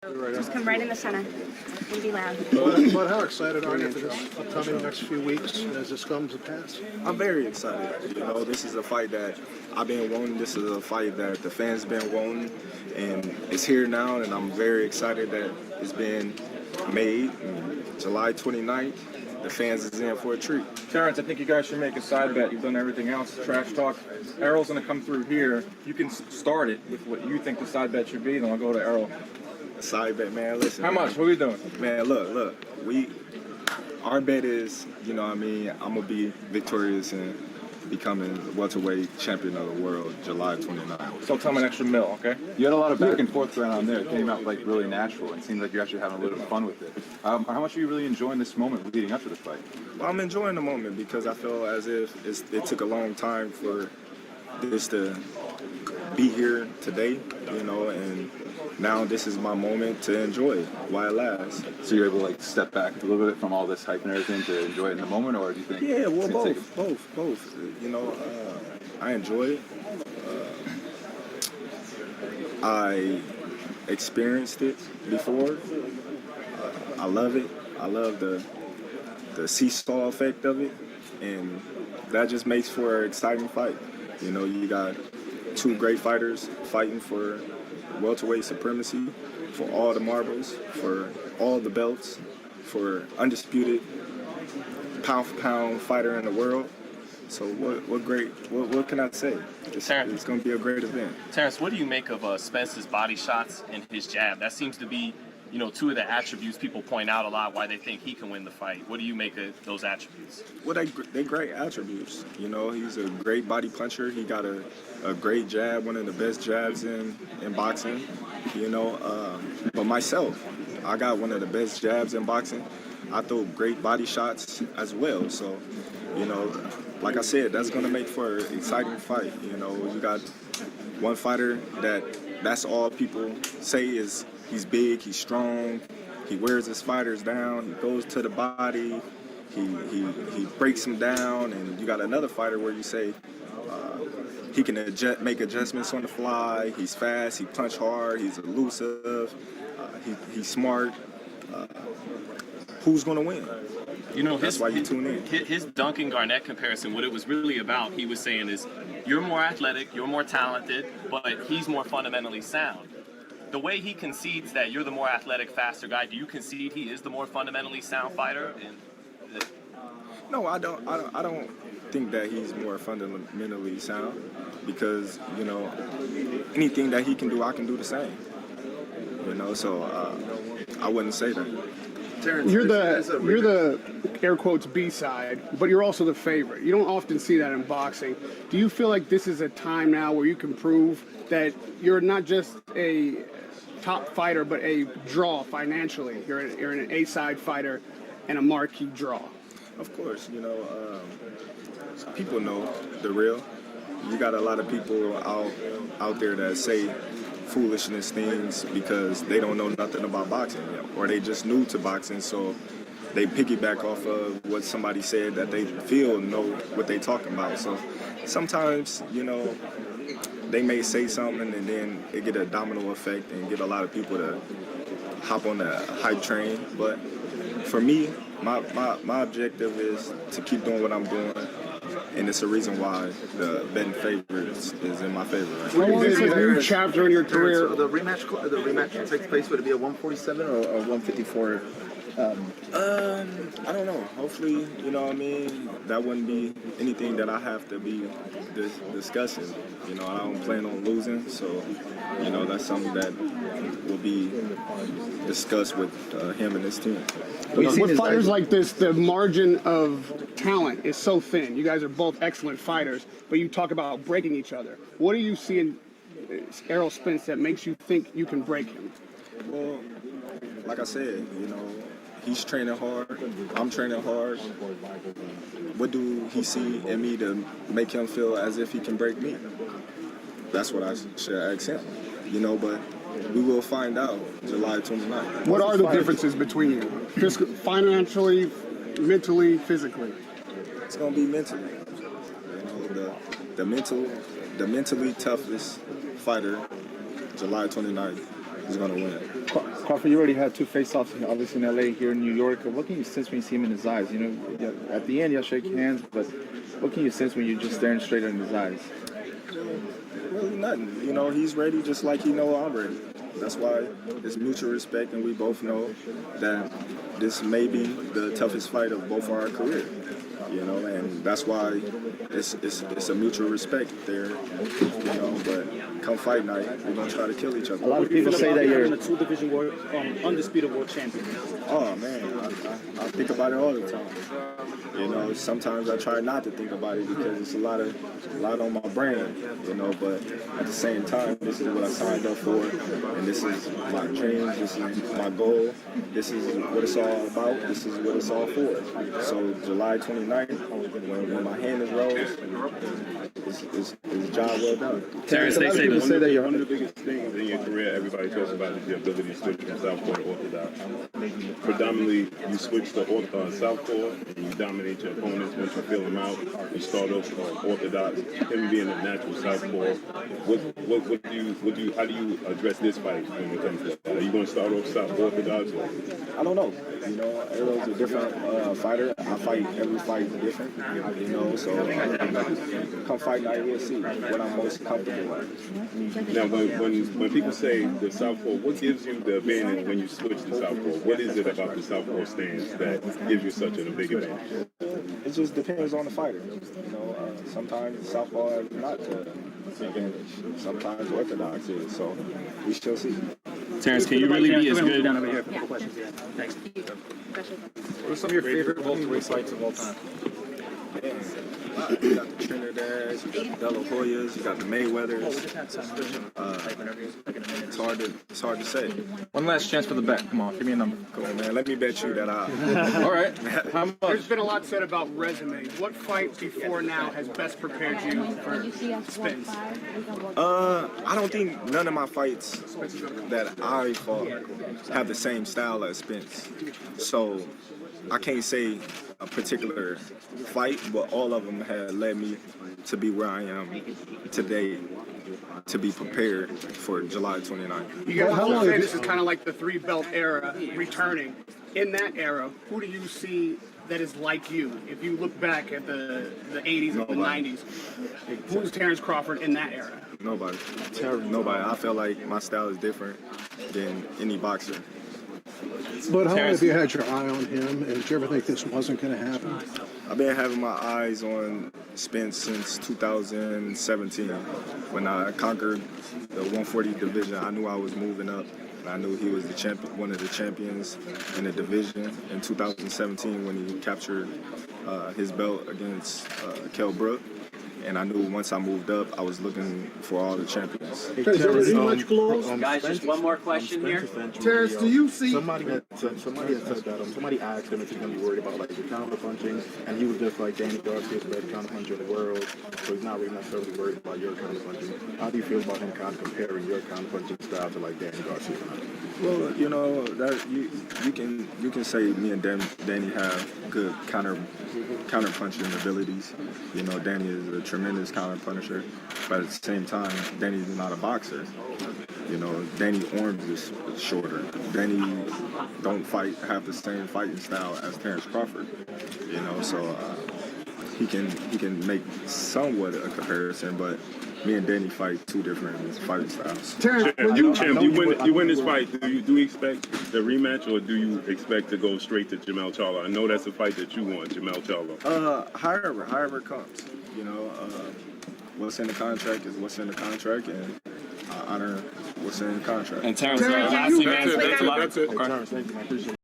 Just come right in the center and be loud. But how excited are you for this upcoming next few weeks as this comes to pass? I'm very excited. You know, this is a fight that I've been wanting. This is a fight that the fans been wanting, and it's here now. And I'm very excited that it's been made. July 29th, the fans is in for a treat. Terence, I think you guys should make a side bet. You've done everything else. Trash talk. Errol's going to come through here. You can start it with what you think the side bet should be, then I'll go to Errol. Side bet, man. Listen. How much? What are we doing? Man, look. Our bet is, you know what I mean, I'm going to be victorious in becoming the welterweight champion of the world July 29th. So tell me an extra mil, okay? You had a lot of back and forth going on there. It came out like really natural. It seems like you're actually having a little bit of fun with it. How much are you really enjoying this moment leading up to the fight? Well, I'm enjoying the moment because I feel as if it took a long time for this to be here today, you know, and now this is my moment to enjoy it while it lasts. So you're able to like step back a little bit from all this hype and everything to enjoy it in the moment, or do you think? Yeah, well, both. You know, I enjoy it. I experienced it before. I love it. I love the seesaw effect of it, and that just makes for an exciting fight. You know, you got two great fighters fighting for welterweight supremacy, for all the marbles, for all the belts, for undisputed pound-for-pound fighter in the world. So what can I say? It's going to be a great event. Terence, what do you make of Spence's body shots and his jab? That seems to be, you know, two of the attributes people point out a lot why they think he can win the fight. What do you make of those attributes? Well, they're great attributes. You know, he's a great body puncher. He got a great jab, one of the best jabs in boxing. You know, but myself, I got one of the best jabs in boxing. I throw great body shots as well. So, you know, like I said, that's going to make for an exciting fight. You know, you got one fighter that's all people say is he's big, he's strong, he wears his fighters down, he goes to the body, he breaks them down, and you got another fighter where you say he can make adjustments on the fly, he's fast, he punch hard, he's elusive, he's smart. Who's going to win? You know, that's why you tune in. His Duncan Garnett comparison, what it was really about, he was saying is, you're more athletic, you're more talented, but he's more fundamentally sound. The way he concedes that you're the more athletic, faster guy, do you concede he is the more fundamentally sound fighter? No, I don't. I don't think that he's more fundamentally sound because, you know, anything that he can do, I can do the same. You know, so I wouldn't say that. Terence, you're the air quotes B-side, but you're also the favorite. You don't often see that in boxing. Do you feel like this is a time now where you can prove that you're not just a top fighter, but a draw financially? You're an A-side fighter and a marquee draw. Of course, you know, people know the real. You got a lot of people out there that say foolishness things because they don't know nothing about boxing or they just new to boxing, so they piggyback off of what somebody said that they feel know what they talking about. So sometimes, you know, they may say something and then it get a domino effect and get a lot of people to hop on the hype train. But for me, my objective is to keep doing what I'm doing. And it's a reason why the betting favorites is in my favor. Right? This is a new chapter in your career. So the rematch takes place. Would it be a 147 or 154? I don't know. Hopefully, you know what I mean, that wouldn't be anything that I have to be discussing. You know, I don't plan on losing, so, you know, that's something that will be discussed with him and his team. With fighters like this, the margin of talent is so thin. You guys are both excellent fighters, but you talk about breaking each other. What do you see in Errol Spence that makes you think you can break him? Well, like I said, you know, he's training hard. I'm training hard. What do he see in me to make him feel as if he can break me? That's what I should ask him. You know, but we will find out July 29th. What are the differences between you? Financially, mentally, physically? It's going to be mentally. You know, the mentally toughest fighter, July 29th, is going to win. Crawford, you already had 2 face-offs, obviously in LA, here in New York. What can you sense when you see him in his eyes? You know, at the end, you'll shake hands, but what can you sense when you're just staring straight in his eyes? Really nothing. You know, he's ready just like he know I'm ready. That's why it's mutual respect, and we both know that this may be the toughest fight of both our career. You know, and that's why it's a mutual respect there. You know, but come fight night, we're gonna try to kill each other. A lot of people say that you're a 2-division world, undisputed world champion. Oh man, I think about it all the time. You know, sometimes I try not to think about it because it's a lot on my brain. You know, but at the same time, this is what I signed up for, and this is my dreams. This is my goal. This is what it's all about. This is what it's all for. So July 29th, when my hand is rose, it's a job well done. Terrence, they say that one of the biggest things in your career everybody talks about is your ability to switch from southpaw to orthodox. Predominantly, you switch to southpaw and you dominate your opponents. Once you feel them out, you start off orthodox. Him being a natural southpaw, how do you address this fight when it comes to that? Are you going to start off southpaw orthodox? I don't know. You know, Arrow's a different fighter. I fight every fight different. You know, so come fight night, we'll see what I'm most comfortable with. Now, when people say the southpaw, what gives you the advantage when you switch to southpaw? What is it about the southpaw stance that gives you such a big advantage? It just depends on the fighter. You know, sometimes southpaw is not the advantage. Sometimes orthodox is. So we shall see. Terrence, can you really be as good? Down over here for questions. Yeah. Thanks. What are some of your favorite welterweight fights of all time? You got the Trinidad's, you got the De La Hoyas, you got the Mayweathers. It's hard to say. One last chance for the bet. Come on, give me a number. Come on, man. Let me bet you that I. All right. How much? There's been a lot said about resume. What fight before now has best prepared you for Spence? I don't think none of my fights that I fought have the same style as Spence. So I can't say a particular fight, but all of them have led me to be where I am today, to be prepared for July 29th. You guys also say this is kind of like the 3-belt era returning. In that era, who do you see that is like you? If you look back at the 80s and the 90s, who's Terence Crawford in that era? Nobody. Nobody. I feel like my style is different than any boxer. But how long have you had your eye on him, and did you ever think this wasn't going to happen? I've been having my eyes on Spence since 2017. When I conquered the 140 division, I knew I was moving up. And I knew he was the champion, one of the champions in the division. In 2017, when he captured his belt against Kell Brook, and I knew once I moved up, I was looking for all the champions. Guys, just one more question here. Terrence, do you see? Somebody has said that somebody asked him if he's going to be worried about like your counter punching, and he was just like Danny Garcia's best counter puncher in the world, so he's not really necessarily worried about your counter punching. How do you feel about him kind of comparing your counter punching style to like Danny Garcia? Well, you know that you can say me and Danny have good counter punching abilities. You know, Danny is a tremendous counter punisher, but at the same time, Danny's not a boxer. You know, Danny's arms is shorter. Danny don't have the same fighting style as Terence Crawford. You know, so he can make somewhat a comparison, but me and Danny fight two different fighting styles. Champ, you win this fight. Do you expect the rematch, or do you expect to go straight to Jamel Charlo? I know that's a fight that you want, Jamel Charlo. However it comes. You know, what's in the contract is what's in the contract, and I honor what's in the contract. And Terrence, lastly, man, that's it. Okay. Terrence, thank you, man. I appreciate it.